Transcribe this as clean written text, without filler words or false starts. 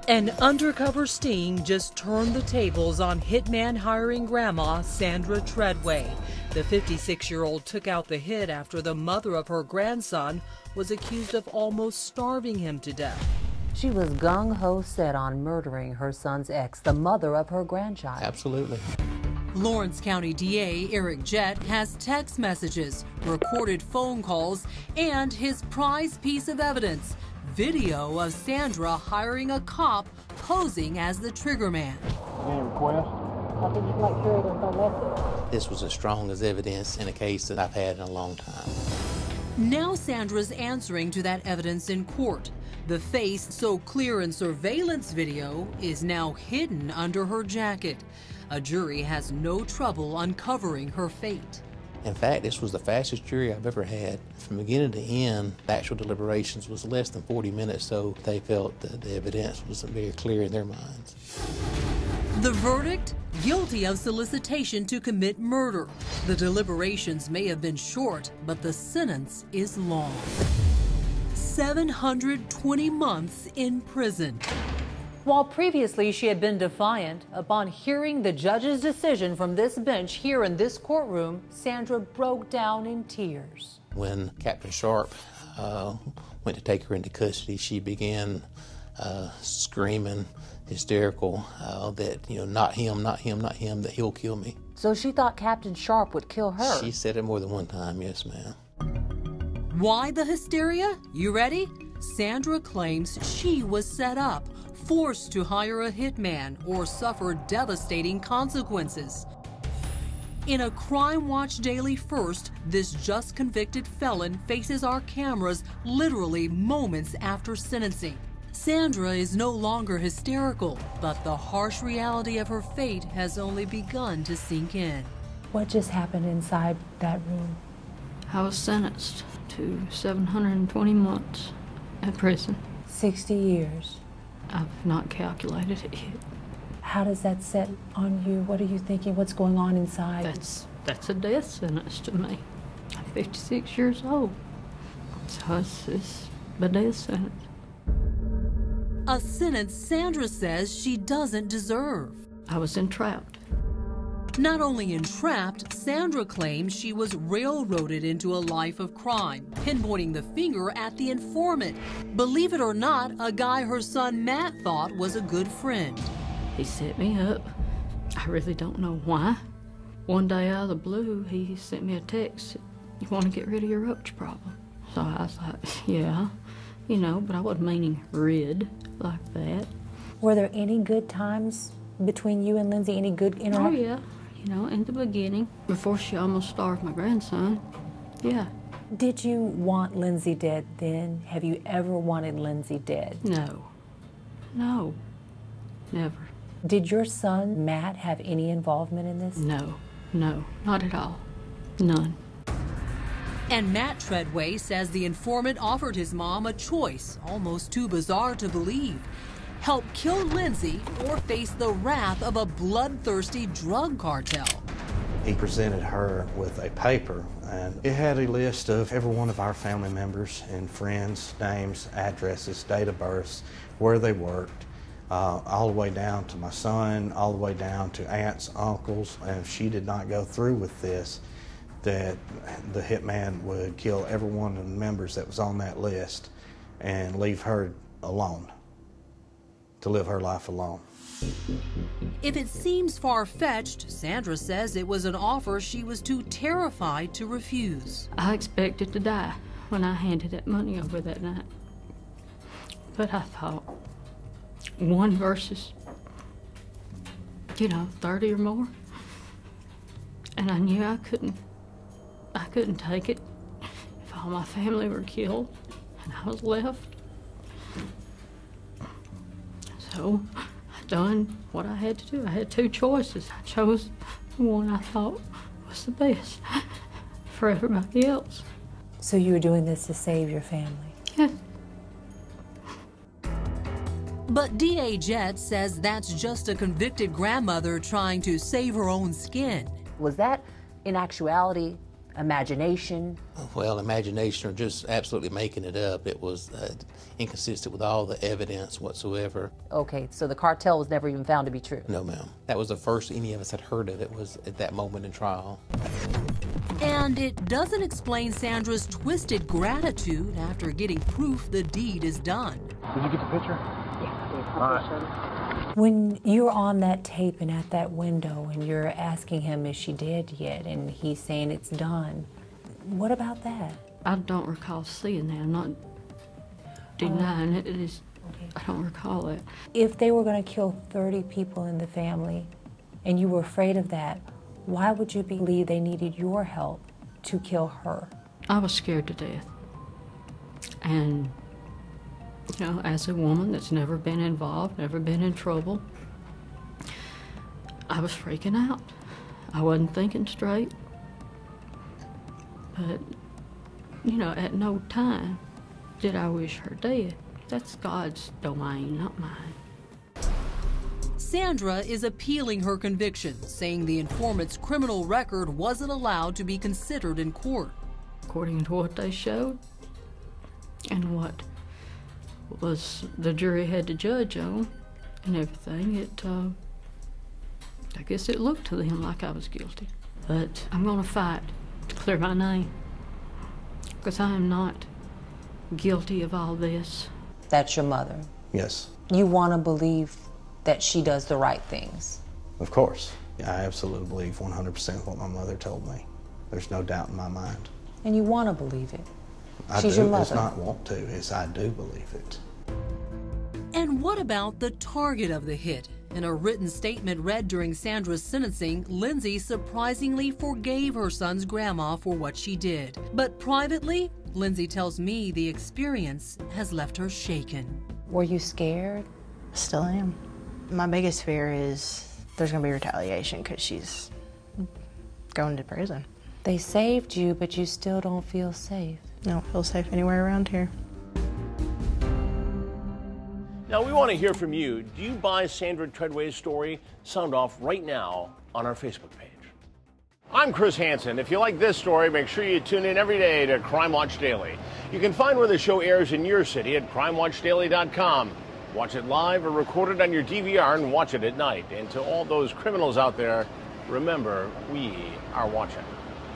An undercover sting just turned the tables on hitman hiring grandma Sandra Treadway. The 56-year-old took out the hit after the mother of her grandson was accused of almost starving him to death. She was gung-ho set on murdering her son's ex, the mother of her grandchild. Absolutely. Lawrence County DA Eric Jett has text messages, recorded phone calls, and his prized piece of evidence, video of Sandra hiring a cop posing as the triggerman. Any request? I think you'd like to hear it on message. This was as strong as evidence in a case that I've had in a long time. Now Sandra's answering to that evidence in court. The face, so clear in surveillance video, is now hidden under her jacket. A jury has no trouble uncovering her fate. In fact, this was the fastest jury I've ever had. From beginning to end, the actual deliberations was less than 40 minutes, so they felt that the evidence was very clear in their minds. The verdict? Guilty of solicitation to commit murder. The deliberations may have been short, but the sentence is long. 720 months in prison. While previously she had been defiant, upon hearing the judge's decision from this bench here in this courtroom, Sandra broke down in tears. When Captain Sharp went to take her into custody, she began screaming, hysterical, that, not him, not him, not him, that he'll kill me. So she thought Captain Sharp would kill her. She said it more than one time, yes, ma'am. Why the hysteria? You ready? Sandra claims she was set up, forced to hire a hitman or suffer devastating consequences. In a Crime Watch Daily first, this just convicted felon faces our cameras literally moments after sentencing. Sandra is no longer hysterical, but the harsh reality of her fate has only begun to sink in. What just happened inside that room? I was sentenced to 720 months in prison. 60 years. I've not calculated it yet. How does that set on you? What are you thinking? What's going on inside? That's a death sentence to me. I'm 56 years old. So it's a death sentence. A sentence Sandra says she doesn't deserve. I was entrapped. Not only entrapped, Sandra claims she was railroaded into a life of crime, pinpointing the finger at the informant. Believe it or not, a guy her son Matt thought was a good friend. He set me up. I really don't know why. One day out of the blue, he sent me a text. You want to get rid of your roach problem? So I thought, yeah, but I wasn't meaning rid like that. Were there any good times between you and Lindsay? Any good interaction? Oh, yeah. In the beginning, before she almost starved my grandson, yeah. Did you want Lindsay dead then? Have you ever wanted Lindsay dead? No, never. Did your son, Matt, have any involvement in this? No, not at all. None. And Matt Treadway says the informant offered his mom a choice, almost too bizarre to believe. Help kill Lindsay or face the wrath of a bloodthirsty drug cartel. He presented her with a paper, and it had a list of every one of our family members and friends, names, addresses, date of births, where they worked, all the way down to my son, all the way down to aunts, uncles. And if she did not go through with this, that the hitman would kill every one of the members that was on that list and leave her alone, to live her life alone. If it seems far-fetched, Sandra says it was an offer she was too terrified to refuse. I expected to die when I handed that money over that night. But I thought, one versus, 30 or more. And I knew I couldn't take it if all my family were killed and I was left. So I done what I had to do. I had two choices. I chose the one I thought was the best for everybody else. So you were doing this to save your family? Yeah. But D.A. Jett says that's just a convicted grandmother trying to save her own skin. Was that, in actuality, Imagination? Well, imagination or just absolutely making it up. It was inconsistent with all the evidence whatsoever. Okay, so the cartel was never even found to be true? No, ma'am. That was the first any of us had heard of it, was at that moment in trial. And it doesn't explain Sandra's twisted gratitude after getting proof the deed is done. Did you get the picture? Yeah. All right. When you're on that tape and at that window and you're asking him, is she dead yet? And he's saying it's done. What about that? I don't recall seeing that. I'm not denying it. It is, I don't recall it. If they were going to kill 30 people in the family and you were afraid of that, why would you believe they needed your help to kill her? I was scared to death. And, you know, as a woman that's never been involved, never been in trouble, I was freaking out. I wasn't thinking straight. But, you know, at no time did I wish her dead. That's God's domain, not mine. Sandra is appealing her conviction, saying the informant's criminal record wasn't allowed to be considered in court. According to what they showed and what was the jury had to judge on and everything, I guess it looked to them like I was guilty. But I'm gonna fight to clear my name, because I am not guilty of all this. That's your mother. Yes, You want to believe that she does the right things. of course. I absolutely believe 100% what my mother told me. There's no doubt in my mind. And you want to believe it. I She's do. your mother. It's not want to, it's I do believe it. And what about the target of the hit? In a written statement read during Sandra's sentencing, Lindsay surprisingly forgave her son's grandma for what she did. But privately, Lindsay tells me the experience has left her shaken. Were you scared? Still am. My biggest fear is there's gonna be retaliation because she's going to prison. They saved you, but you still don't feel safe. I don't feel safe anywhere around here. Now, we want to hear from you. Do you buy Sandra Treadway's story? Sound off right now on our Facebook page. I'm Chris Hansen. If you like this story, make sure you tune in every day to Crime Watch Daily. You can find where the show airs in your city at crimewatchdaily.com. Watch it live or record it on your DVR and watch it at night. And to all those criminals out there, remember, we are watching.